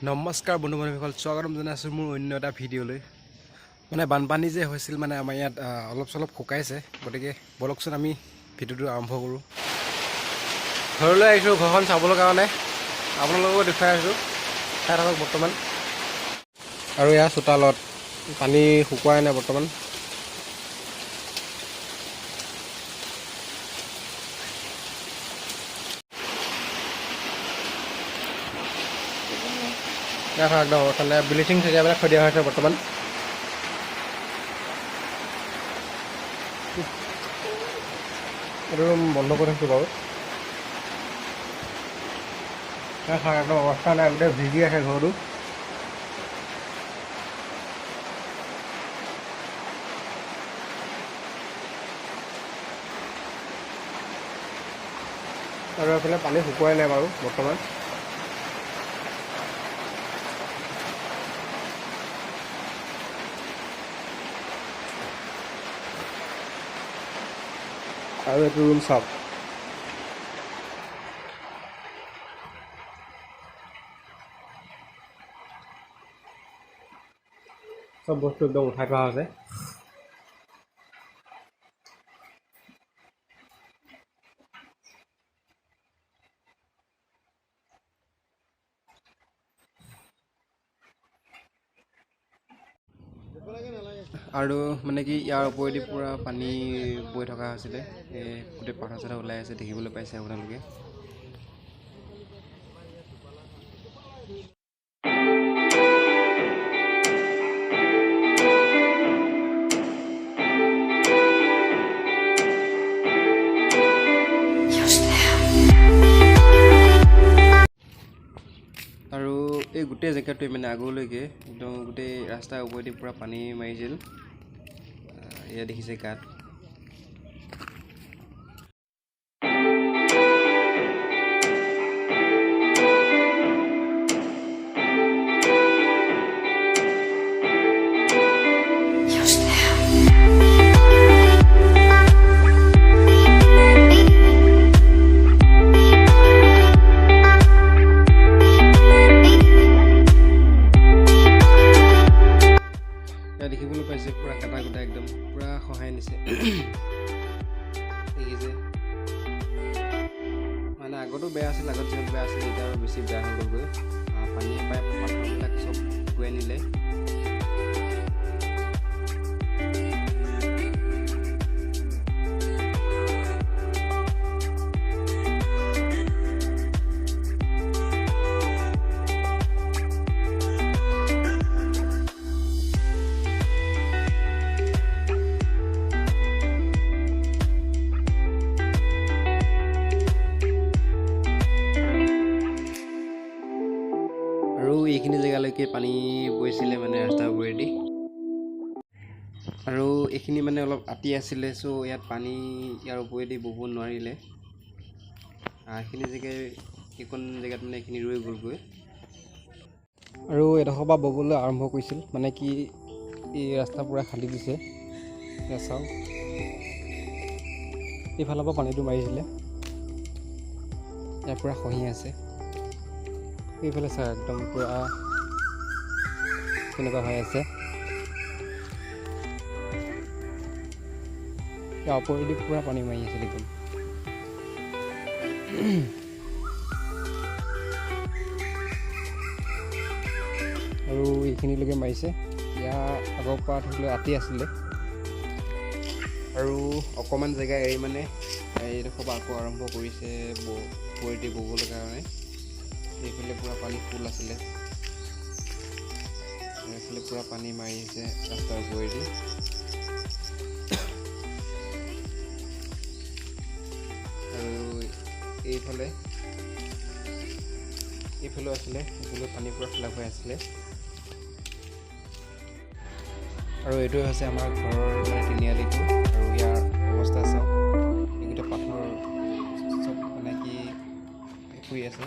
নমস্কাৰ বন্ধু বান্ধৱীসকল, স্বাগতম জনাইছোঁ মোৰ অন্য এটা ভিডিঅ'লৈ। মানে বানপানী যে হৈছিল, মানে আমাৰ ইয়াত অলপ চলপ শুকাইছে, গতিকে বলকচোন আমি ভিডিঅ'টো আৰম্ভ কৰোঁ। ঘৰলৈ আহিছোঁ ঘৰখন চাবলৈ কাৰণে, আপোনালোককো দেখুৱাই আছোঁ, চাই থাকক বৰ্তমান। আৰু ইয়াৰ চোতালত পানী শুকুৱাই নাই বৰ্তমান। একদম অৱস্থা ব্লিচিং ছটিয়াইবিলাক থৈ দিয়া হৈছে বৰ্তমান। এইটো বন্ধ কৰি থৈছোঁ বাৰু। একদম অৱস্থা নাই, গোটেই ভিজি আছে ঘৰটো। আৰু এইফালে পানী শুকুৱাই নাই বাৰু বৰ্তমান। আৰু এইটো ৰুম চাওক, চব বস্তু একদম উঠাই থোৱা হৈছে। আৰু মানে কি ইয়াৰ ওপৰেদি পূৰা পানী বৈ থকা হৈছিলে, গোটেই পাথৰ চাথৰ ওলাই আছে, দেখিবলৈ পাইছে আপোনালোকে। আৰু এই গোটেই জেগাটোৱে মানে আগলৈকে একদম গোটেই ৰাস্তাৰ ওপৰেদি পূৰা পানী মাৰিছিল। এয়া দেখিছে গাত। দেখিবলৈ পাইছে পূৰা কাটা কুটা, একদম পূৰা খহাই নিছে। দেখিছে মানে আগতো বেয়া আছিল, আগত যিমান বেয়া আছিল এতিয়া আৰু বেছি বেয়া হৈ গ'লগৈ। পানীয়ে পাই পাথৰবিলাক চব শুকুৱাই নিলে। আৰু এইখিনি জেগালৈকে পানী বৈছিলে মানে ৰাস্তাৰ ওপৰেদি। আৰু এইখিনি মানে অলপ আঁতি আছিলে, চ' ইয়াত পানী ইয়াৰ ওপৰেদি বব নোৱাৰিলে। এইখিনি এইখন জেগাত মানে এইখিনি ৰৈ গ'লগৈ। আৰু এডোখৰ পৰা ববলৈ আৰম্ভ কৰিছিল, মানে কি এই ৰাস্তা পূৰা খান্দি দিছে। চাওক এইফালৰ পৰা পানীটো মাৰিছিলে, ইয়াৰ পূৰা খহি আছে। এইফালে চাওক একদম পূৰা কেনেকুৱা হৈ আছে। ইয়াৰ ওপৰেদি পূৰা পানী মাৰি আছে একদম। আৰু এইখিনিলৈকে মাৰিছে, ইয়াৰ আগৰ পৰা থাকিলে আঁতি আছিলে। আৰু অকণমান জেগা এৰি মানে এইডোখৰ পৰা আকৌ আৰম্ভ কৰিছে ওপৰেদি ববলৈ কাৰণে। এইফালে পূৰা পানী ফুল আছিলে, এইফালে পূৰা পানী মাৰি আহিছে ৰাস্তাৰ ওপৰেদি। আৰু এইফালেও আছিলে, এইফালে পানী পূৰা ফিলাপ হৈ আছিলে। আৰু এইটোৱে হৈছে আমাৰ ঘৰৰ মানে তিনিআলিটো। আৰু ইয়াৰ অৱস্থা চাওক, এই গোটেই পাথৰ চব মানে কি শুই আছে।